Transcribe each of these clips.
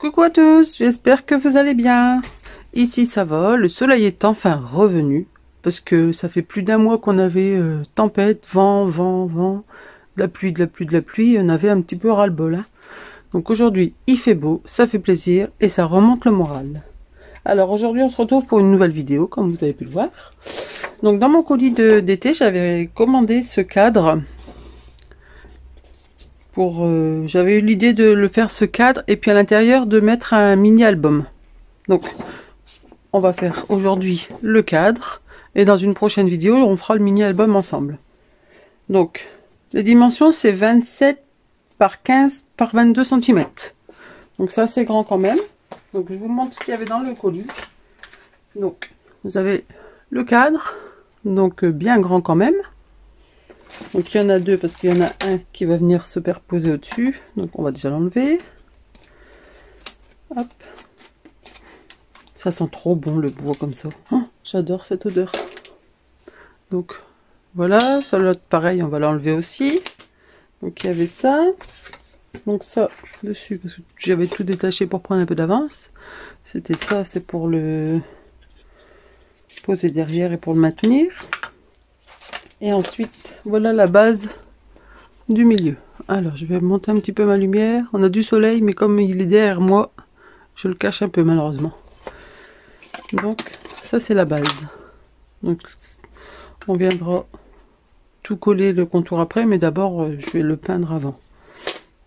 Coucou à tous, j'espère que vous allez bien. Ici ça va, le soleil est enfin revenu, parce que ça fait plus d'un mois qu'on avait tempête, vent, de la pluie, on avait un petit peu ras-le-bol. Hein. Donc aujourd'hui il fait beau, ça fait plaisir et ça remonte le moral. Alors aujourd'hui on se retrouve pour une nouvelle vidéo, comme vous avez pu le voir. Donc dans mon colis d'été, j'avais commandé ce cadre. J'avais eu l'idée de le faire ce cadre et puis à l'intérieur de mettre un mini album. Donc on va faire aujourd'hui le cadre et dans une prochaine vidéo on fera le mini album ensemble. Donc les dimensions c'est 27 par 15 par 22 cm. Donc ça c'est grand quand même. Donc je vous montre ce qu'il y avait dans le colis. Donc vous avez le cadre, donc bien grand quand même. Donc il y en a deux parce qu'il y en a un qui va venir se superposer au-dessus. Donc on va déjà l'enlever. Hop. Ça sent trop bon le bois comme ça. Oh, j'adore cette odeur. Donc voilà, sur l'autre pareil, on va l'enlever aussi. Donc il y avait ça. Donc ça dessus, parce que j'avais tout détaché pour prendre un peu d'avance. C'était ça, c'est pour le poser derrière et pour le maintenir. Et ensuite, voilà la base du milieu. Alors, je vais monter un petit peu ma lumière. On a du soleil, mais comme il est derrière moi, je le cache un peu malheureusement. Donc, ça c'est la base. Donc, on viendra tout coller le contour après, mais d'abord, je vais le peindre avant.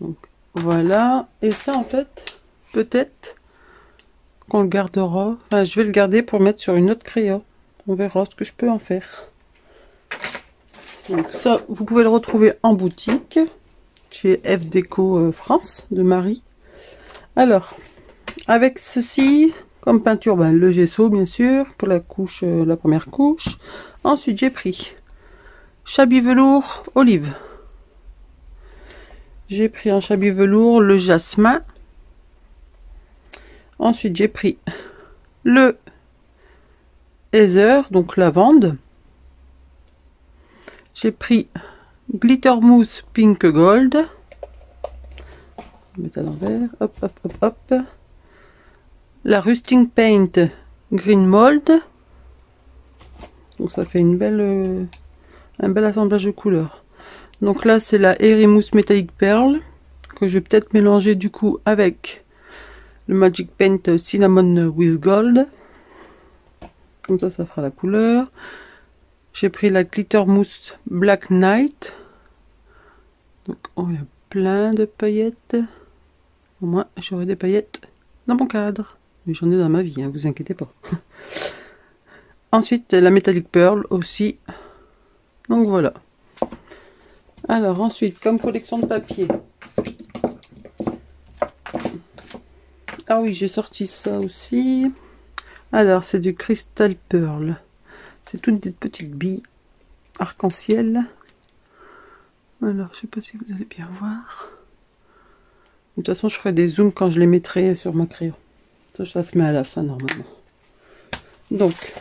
Donc, voilà. Et ça, en fait, peut-être qu'on le gardera. Enfin, je vais le garder pour mettre sur une autre crayon. On verra ce que je peux en faire. Donc ça, vous pouvez le retrouver en boutique chez F Déco France de Marie. Alors, avec ceci, comme peinture, le gesso bien sûr, pour la couche, la première couche. Ensuite, j'ai pris Chablis velours olive. J'ai pris en chablis velours le jasmin. Ensuite, j'ai pris le heather, donc lavande. J'ai pris glitter mousse pink gold. Je vais mettre à l'envers. Hop, hop, hop, hop. La rusting paint green mold. Donc ça fait une belle, un bel assemblage de couleurs. Donc là c'est la Airy Mousse Metallic Pearl que je vais peut-être mélanger du coup avec le Magic Paint Cinnamon with Gold. Comme ça fera la couleur. J'ai pris la glitter mousse Black Knight. Donc oh, il y a plein de paillettes. Au moins j'aurai des paillettes dans mon cadre. Mais j'en ai dans ma vie, hein, vous inquiétez pas. Ensuite la Metallic Pearl aussi. Donc voilà. Alors ensuite comme collection de papier. Ah oui, j'ai sorti ça aussi. Alors c'est du Crystal Pearl. C'est toutes des petites billes arc-en-ciel. Alors, je sais pas si vous allez bien voir. De toute façon, je ferai des zooms quand je les mettrai sur ma crayon. Ça se met à la fin normalement. Donc,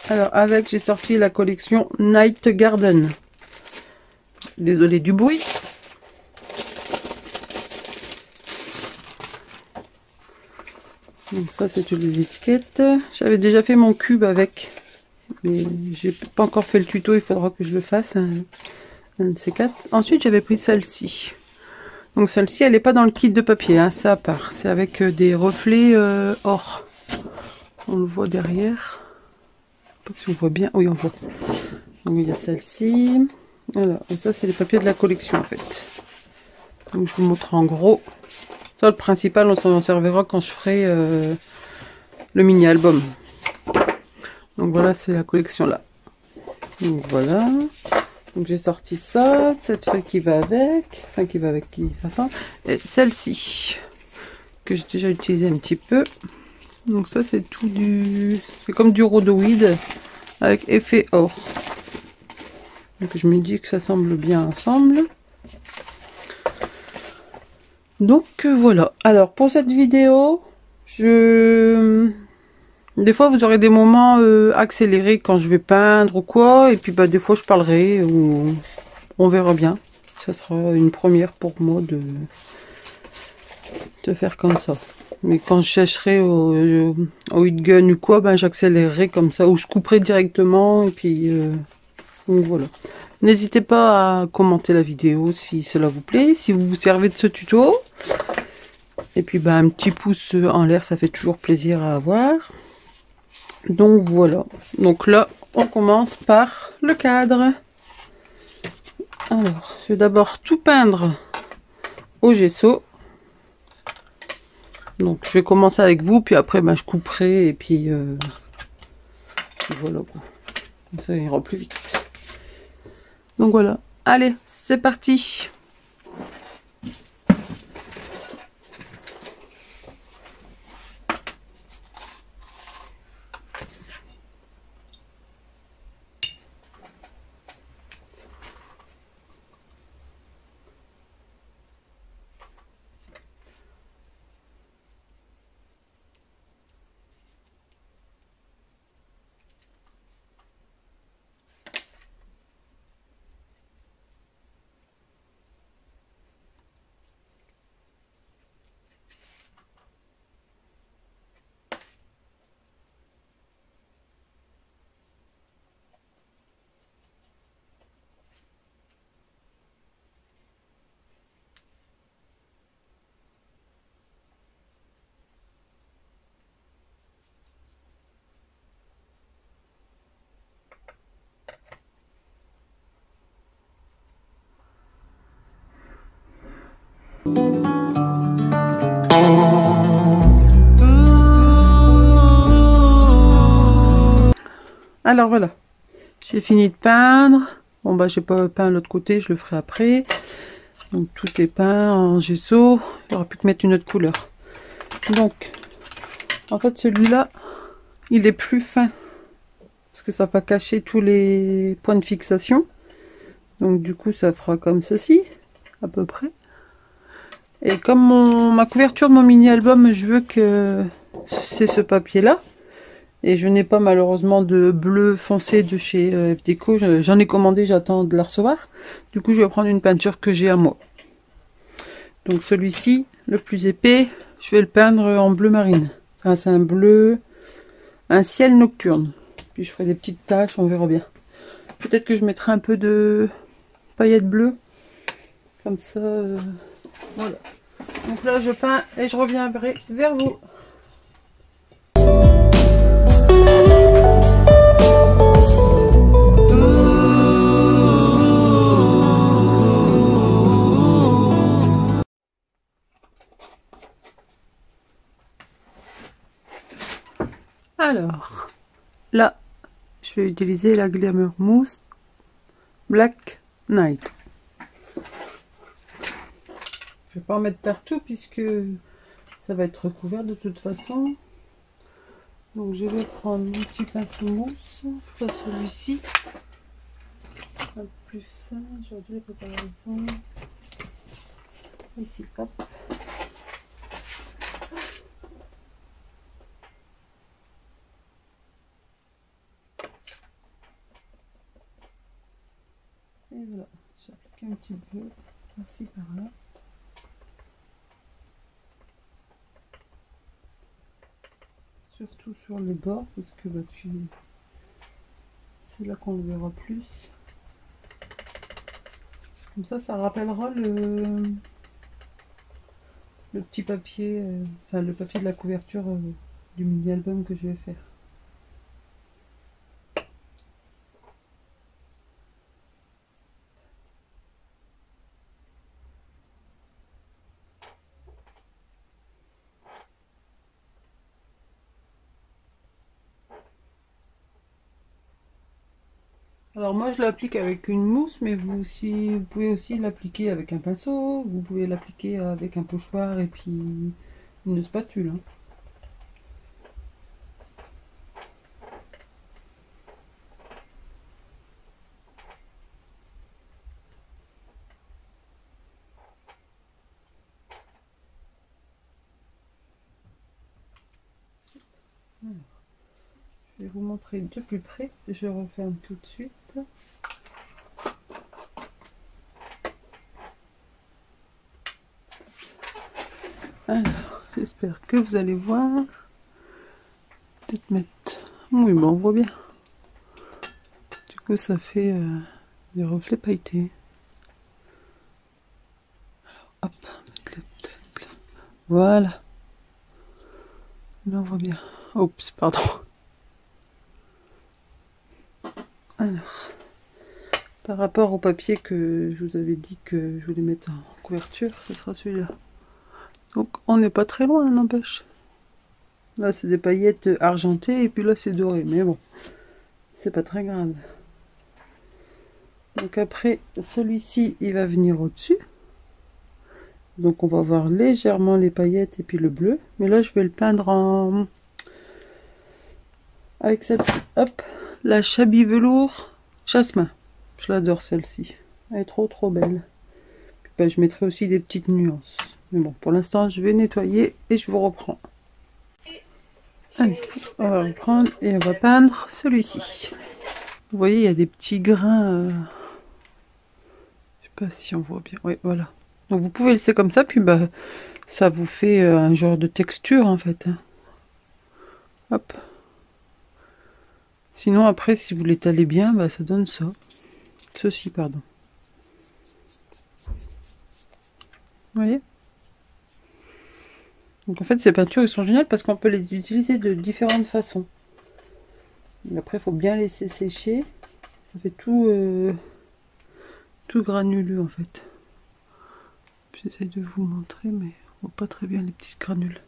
alors avec, j'ai sorti la collection Night Garden. Désolé du bruit. Donc ça, c'est toutes les étiquettes. J'avais déjà fait mon cube avec. Mais j'ai pas encore fait le tuto, il faudra que je le fasse, un de ces quatre. Ensuite j'avais pris celle-ci. Donc celle-ci elle n'est pas dans le kit de papier, hein, c'est à part. C'est avec des reflets or. On le voit derrière. Je sais pas si on voit bien. Oui on voit. Donc il y a celle-ci. Voilà. Et ça c'est les papiers de la collection en fait. Donc je vous montre en gros. Ça le principal on s'en servira quand je ferai le mini album. Donc voilà, c'est la collection là. Donc voilà. Donc j'ai sorti ça, cette feuille qui va avec, enfin qui va avec qui ça sent, et celle-ci que j'ai déjà utilisé un petit peu. Donc ça c'est tout c'est comme du rhodoïde avec effet or. Donc je me dis que ça semble bien ensemble. Donc voilà. Alors pour cette vidéo, des fois vous aurez des moments accélérés quand je vais peindre ou quoi, et puis des fois je parlerai, ou on verra bien. Ça sera une première pour moi de de faire comme ça. Mais quand je chercherai au heat gun ou quoi, ben j'accélérerai comme ça, ou je couperai directement, et puis donc voilà. N'hésitez pas à commenter la vidéo si cela vous plaît, si vous vous servez de ce tuto. Et puis ben, un petit pouce en l'air, ça fait toujours plaisir à avoir. Donc voilà. Donc là, on commence par le cadre. Alors, je vais d'abord tout peindre au gesso. Donc je vais commencer avec vous, puis après ben, je couperai, et puis voilà quoi. Ça ira plus vite. Donc voilà. Allez, c'est parti. Alors voilà, j'ai fini de peindre. Bon bah j'ai pas peint l'autre côté, je le ferai après. Donc tout est peint en gesso. Il n'y aura plus que mettre une autre couleur. Donc en fait celui-là, il est plus fin. Parce que ça va cacher tous les points de fixation. Donc du coup ça fera comme ceci, à peu près. Et comme ma couverture de mon mini-album, je veux que c'est ce papier-là. Et je n'ai pas malheureusement de bleu foncé de chez FDeco. J'en ai commandé, j'attends de la recevoir. Du coup, je vais prendre une peinture que j'ai à moi. Donc celui-ci, le plus épais, je vais le peindre en bleu marine. Enfin, c'est un bleu, un ciel nocturne. Puis je ferai des petites taches, on verra bien. Peut-être que je mettrai un peu de paillettes bleues. Comme ça, voilà. Donc là, je peins et je reviendrai vers vous. Alors, là, je vais utiliser la Glamour Mousse Black Night. Je vais pas en mettre partout puisque ça va être recouvert de toute façon. Donc je vais prendre mon petit pinceau mousse, pas celui-ci, un peu plus fin, j'aurais dû le préparer avant. Ici, hop. Et voilà, j'applique un petit peu par-ci par-là. Surtout sur les bords parce que bah, c'est là qu'on le verra plus. Comme ça rappellera le petit papier, enfin le papier de la couverture du mini-album que je vais faire. Alors moi je l'applique avec une mousse, mais vous pouvez aussi l'appliquer avec un pinceau, vous pouvez l'appliquer avec un pochoir et puis une spatule. Hein. Alors, je vais vous montrer de plus près, je referme tout de suite. Alors, j'espère que vous allez voir. Peut-être mettre... Oui, bon, on voit bien. Du coup, ça fait des reflets pailletés. Alors, hop, mettre la tête là. Voilà. Là, on voit bien. Oups, pardon. Alors, par rapport au papier que je vous avais dit que je voulais mettre en couverture, ce sera celui-là. Donc, on n'est pas très loin, n'empêche. Là, c'est des paillettes argentées et puis là, c'est doré. Mais bon, c'est pas très grave. Donc après, celui-ci, il va venir au-dessus. Donc on va voir légèrement les paillettes et puis le bleu. Mais là, je vais le peindre en... avec celle-ci. Hop, la Chablis Velours Jasmin. Je l'adore celle-ci. Elle est trop belle. Puis, bah, je mettrai aussi des petites nuances. Mais bon, pour l'instant, je vais nettoyer et je vous reprends. Allez, on va reprendre et on va peindre celui-ci. Vous voyez, il y a des petits grains... Je sais pas si on voit bien. Oui, voilà. Donc vous pouvez laisser comme ça, puis bah ça vous fait un genre de texture en fait. Hop. Sinon après, si vous l'étalez bien, bah ça donne ça. Ceci, pardon. Vous voyez? Donc en fait, ces peintures, elles sont géniales parce qu'on peut les utiliser de différentes façons. Et après, il faut bien laisser sécher. Ça fait tout, tout granuleux en fait. J'essaie de vous montrer, mais on voit pas très bien les petites granules.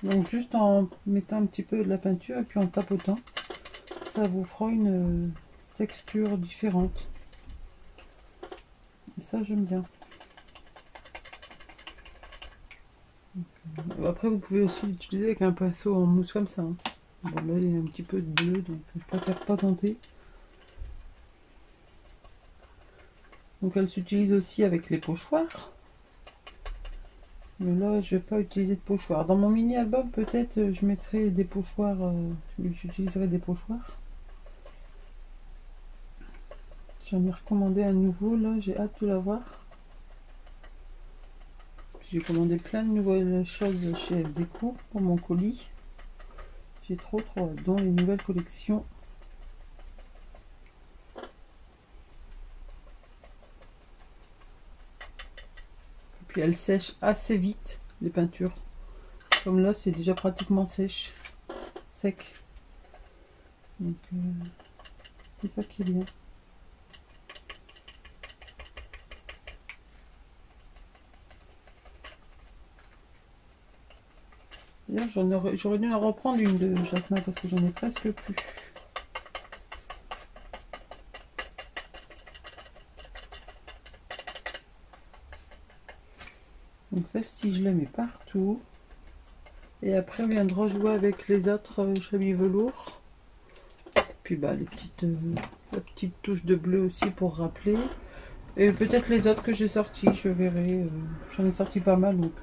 Donc juste en mettant un petit peu de la peinture et puis en tapotant, ça vous fera une texture différente. Et ça, j'aime bien. Donc, après, vous pouvez aussi l'utiliser avec un pinceau en mousse comme ça. Hein. Bon, là, il y a un petit peu de bleu, donc je préfère pas tenter. Donc elle s'utilise aussi avec les pochoirs. Mais là, je vais pas utiliser de pochoirs. Dans mon mini album, peut-être je mettrai des pochoirs. J'utiliserai des pochoirs. J'en ai recommandé un nouveau. Là, j'ai hâte de l'avoir. J'ai commandé plein de nouvelles choses chez Déco pour mon colis. J'ai trop hâte, dont les nouvelles collections. Puis elles sèchent assez vite, les peintures. Comme là, c'est déjà pratiquement sec. Donc, c'est ça qui est bien. D'ailleurs, j'aurais dû en reprendre une de Jasmin parce que j'en ai presque plus. Donc celle-ci, je la mets partout. Et après, on viendra jouer avec les autres Chablis Velours. Puis bah, la petite touche de bleu aussi pour rappeler. Et peut-être les autres que j'ai sortis, je verrai. J'en ai sorti pas mal, donc...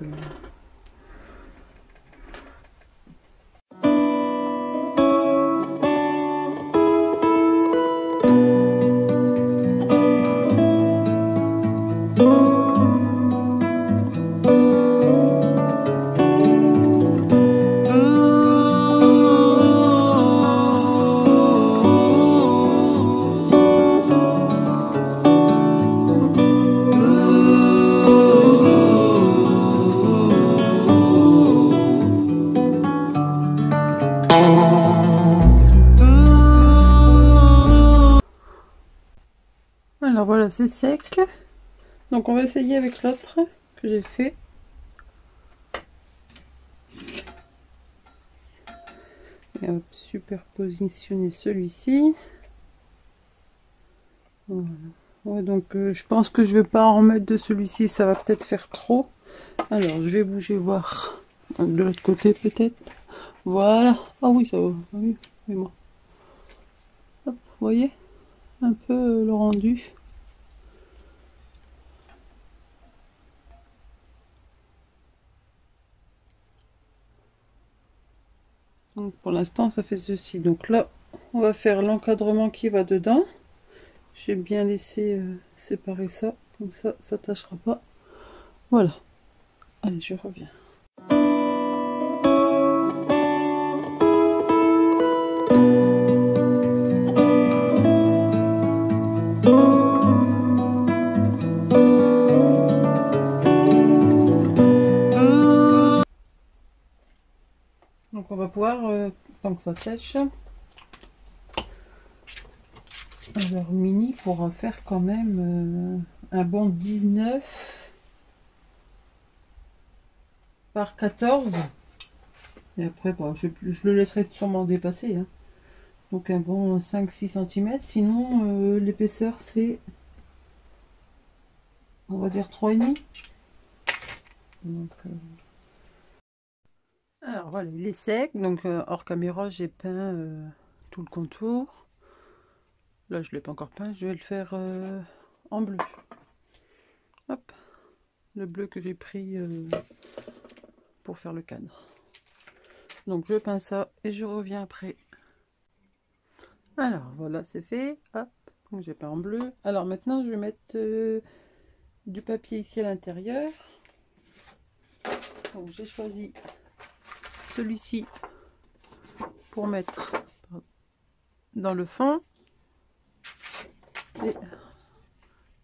Alors voilà, c'est sec. Donc on va essayer avec l'autre que j'ai fait. Et on va superpositionner celui-ci. Voilà. Ouais, donc je pense que je vais pas en remettre de celui-ci, ça va peut-être faire trop. Alors je vais bouger voir de l'autre côté peut-être. Voilà. Ah oui, ça va. Ah oui, mais bon. Hop, vous voyez un peu le rendu. Donc pour l'instant ça fait ceci. Donc là on va faire l'encadrement qui va dedans. J'ai bien laissé séparer ça Comme ça tâchera pas. Voilà. Allez, je reviens. Donc on va pouvoir, tant que ça sèche, alors Mini pourra faire quand même un bon 19 par 14. Et après, bon, je le laisserai sûrement dépasser. Hein. Donc un bon 5-6 cm. Sinon, l'épaisseur, c'est, on va dire 3,5. Donc, alors voilà, il est sec. Donc hors caméra, j'ai peint tout le contour. Là, je ne l'ai pas encore peint. Je vais le faire en bleu. Hop. Le bleu que j'ai pris pour faire le cadre. Donc je peins ça et je reviens après. Alors voilà, c'est fait. Hop, donc j'ai peint en bleu. Alors maintenant je vais mettre du papier ici à l'intérieur. Donc j'ai choisi celui-ci pour mettre dans le fond et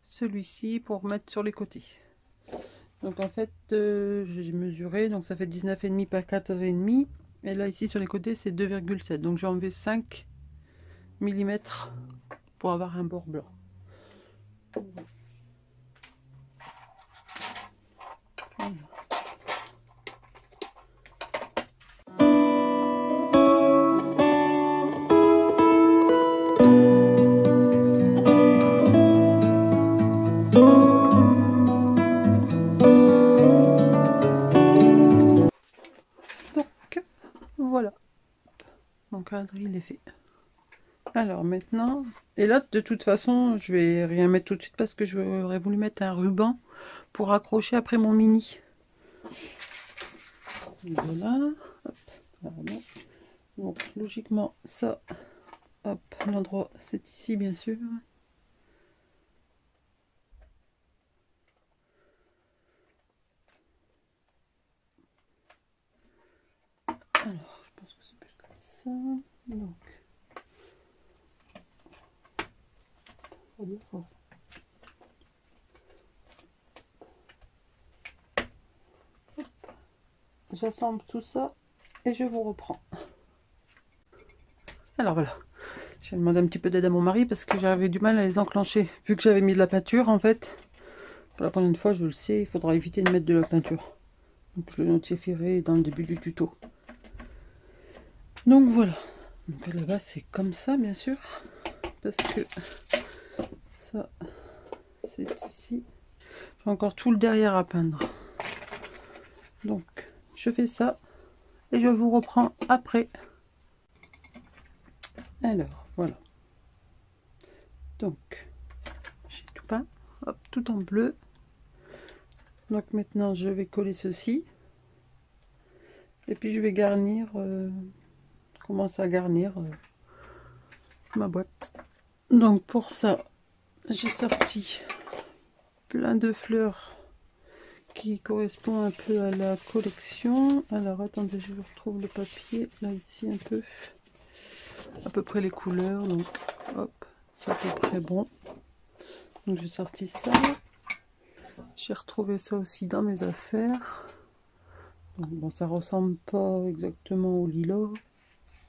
celui-ci pour mettre sur les côtés. Donc en fait j'ai mesuré, donc ça fait 19,5 par 14,5. Et là ici sur les côtés c'est 2,7. Donc j'ai enlevé 5 mm pour avoir un bord blanc. Voilà. Donc voilà, mon cadre il est fait. Alors maintenant, et là de toute façon je vais rien mettre tout de suite parce que j'aurais voulu mettre un ruban pour accrocher après mon mini. Voilà, hop, pardon. Donc logiquement ça, hop, l'endroit c'est ici bien sûr. Alors je pense que c'est plus comme ça. Donc j'assemble tout ça et je vous reprends. Alors voilà, j'ai demandé un petit peu d'aide à mon mari parce que j'avais du mal à les enclencher. Vu que j'avais mis de la peinture en fait, pour la première fois je le sais, il faudra éviter de mettre de la peinture. Donc je le notifierai dans le début du tuto. Donc voilà, donc à la base c'est comme ça bien sûr, parce que ça c'est ici. J'ai encore tout le derrière à peindre. Donc je fais ça et je vous reprends après. Alors voilà, donc j'ai tout peint, hop, tout en bleu. Donc maintenant je vais coller ceci et puis je vais garnir, commencer à garnir ma boîte. Donc pour ça j'ai sorti plein de fleurs qui correspondent un peu à la collection. Alors attendez, je retrouve le papier là ici un peu, à peu près les couleurs. Donc hop, c'est à peu près bon. Donc j'ai sorti ça. J'ai retrouvé ça aussi dans mes affaires. Donc, bon, ça ressemble pas exactement au lilas,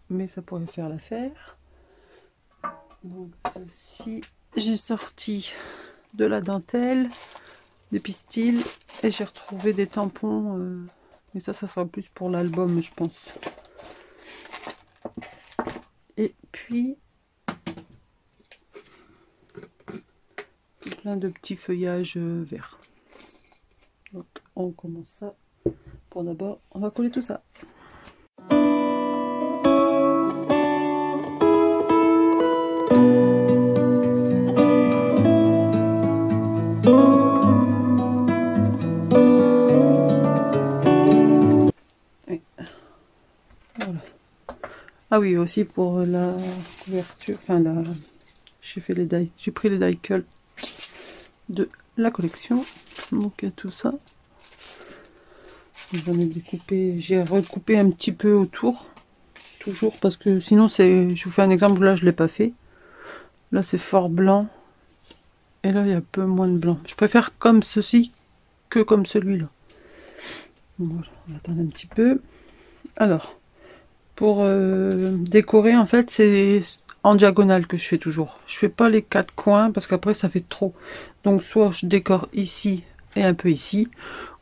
mais ça pourrait faire l'affaire. Donc ceci, j'ai sorti de la dentelle, des pistils et j'ai retrouvé des tampons. Mais ça sera plus pour l'album, je pense. Et puis plein de petits feuillages verts. Donc on commence ça. Pour d'abord, on va coller tout ça. Et voilà. Ah oui, aussi pour la couverture, enfin la, j'ai fait les die, j'ai pris les die cut de la collection. Donc il y a tout ça. J'en ai découpé, j'ai recoupé un petit peu autour. Toujours parce que sinon c'est... Je vous fais un exemple, là je l'ai pas fait. Là c'est fort blanc. Et là il y a un peu moins de blanc. Je préfère comme ceci que comme celui-là. Voilà, on va attendre un petit peu. Alors, pour décorer en fait c'est en diagonale que je fais toujours. Je fais pas les 4 coins parce qu'après ça fait trop. Donc soit je décore ici et un peu ici,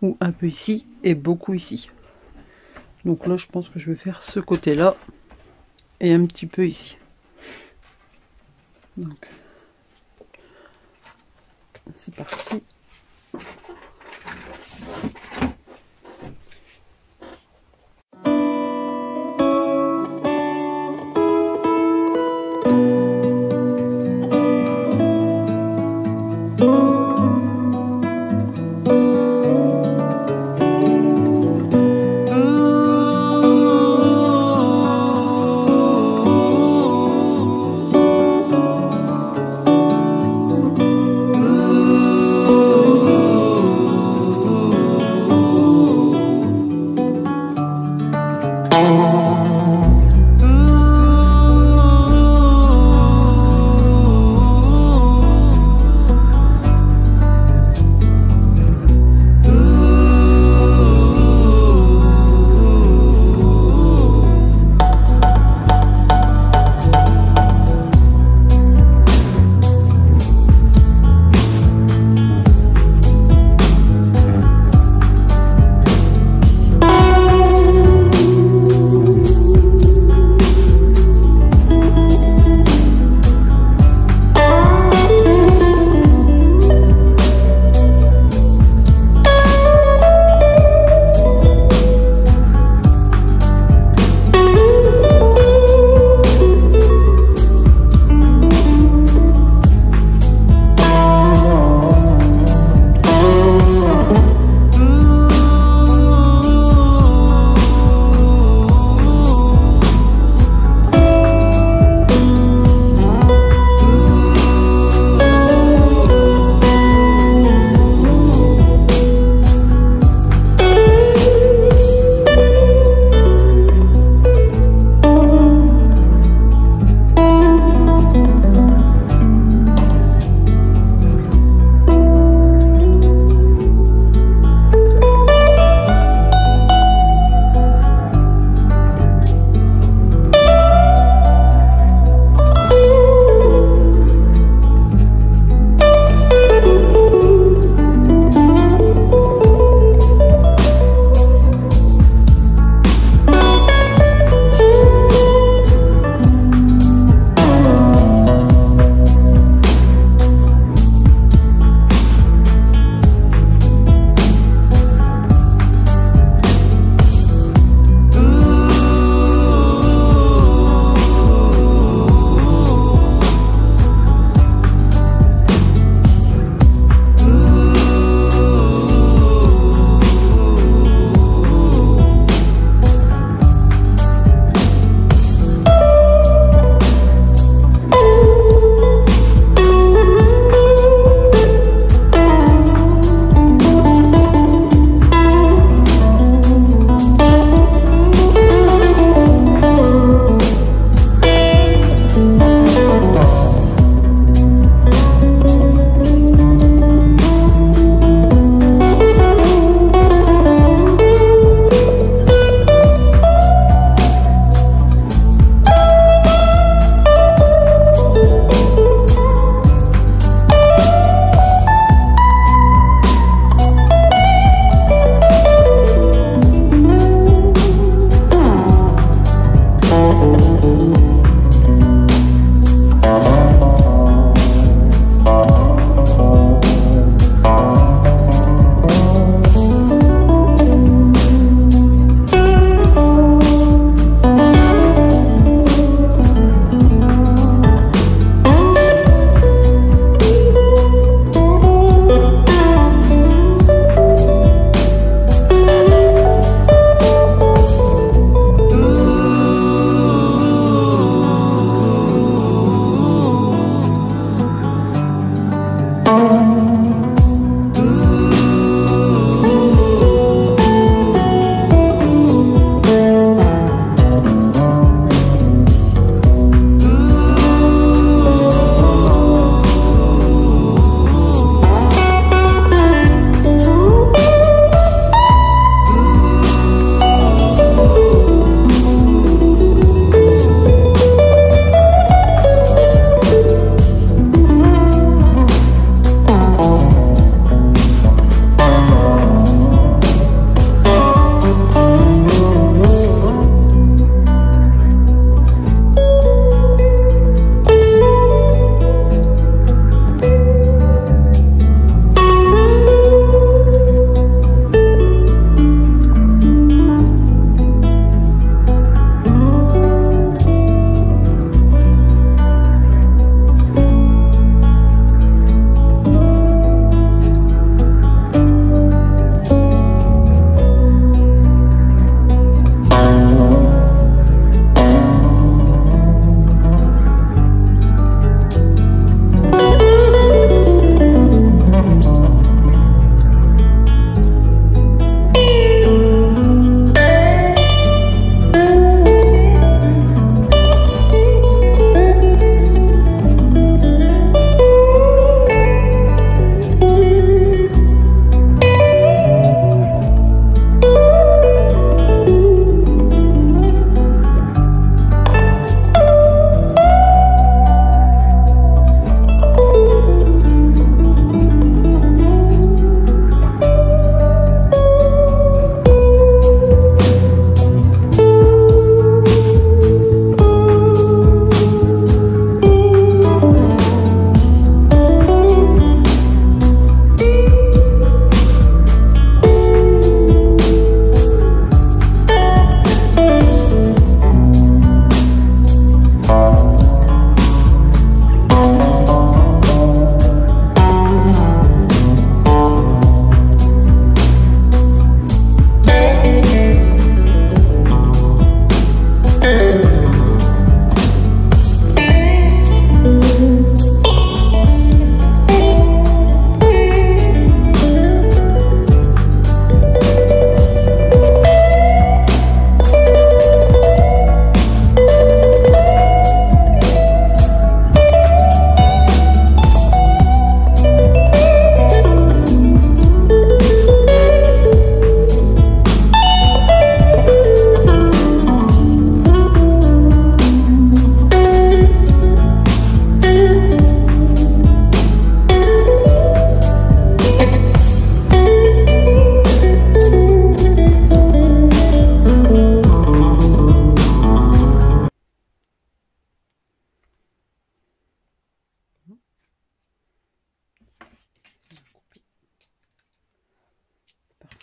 ou un peu ici et beaucoup ici. Donc là je pense que je vais faire ce côté là et un petit peu ici. Donc c'est parti.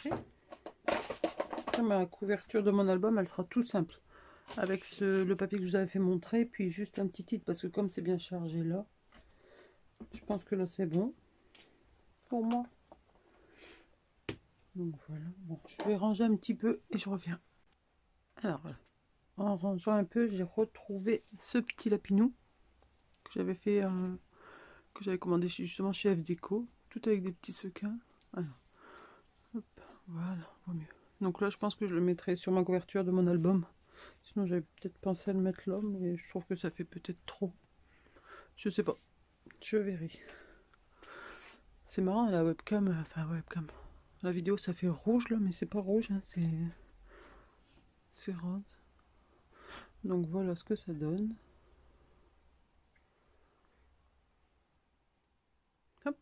montrer. Après, ma couverture de mon album, elle sera tout simple. Avec le papier que je vous avais fait montrer, puis juste un petit titre, parce que comme c'est bien chargé là, je pense que là c'est bon pour moi. Donc voilà, bon, je vais ranger un petit peu et je reviens. Alors voilà, en rangeant un peu, j'ai retrouvé ce petit lapinou que j'avais fait, que j'avais commandé justement chez F Déco, tout avec des petits sequins. Alors, hop, voilà, vaut mieux. Donc là, je pense que je le mettrai sur ma couverture de mon album. Sinon, j'avais peut-être pensé à le mettre là, mais je trouve que ça fait peut-être trop. Je sais pas, je verrai. C'est marrant, la webcam, enfin webcam. La vidéo, ça fait rouge là, mais c'est pas rouge, hein, c'est rose. Donc voilà ce que ça donne. Hop,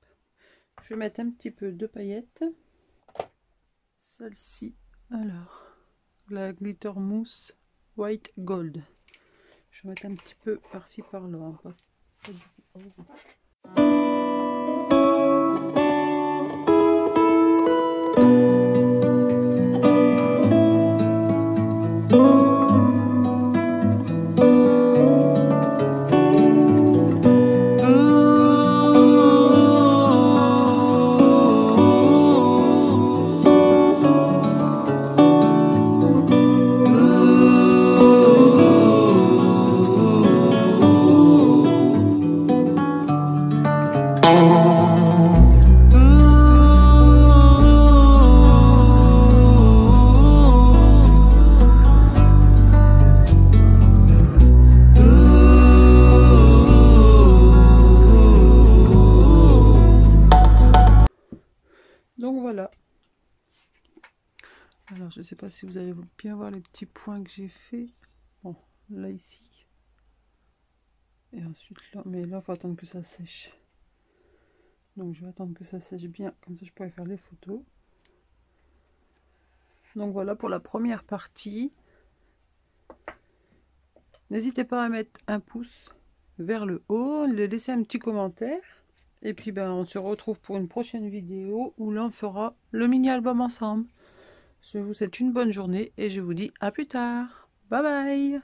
je vais mettre un petit peu de paillettes. Celle-ci, alors, la glitter mousse white gold. Je vais mettre un petit peu par-ci par-là, hein, pas du tout. Donc voilà. Alors je sais pas si vous allez bien voir les petits points que j'ai fait. Bon, là ici. Et ensuite là, mais là il faut attendre que ça sèche. Donc je vais attendre que ça sèche bien, comme ça je pourrai faire les photos. Donc voilà pour la première partie. N'hésitez pas à mettre un pouce vers le haut, de laisser un petit commentaire. Et puis ben on se retrouve pour une prochaine vidéo où là on fera le mini-album ensemble. Je vous souhaite une bonne journée et je vous dis à plus tard. Bye bye.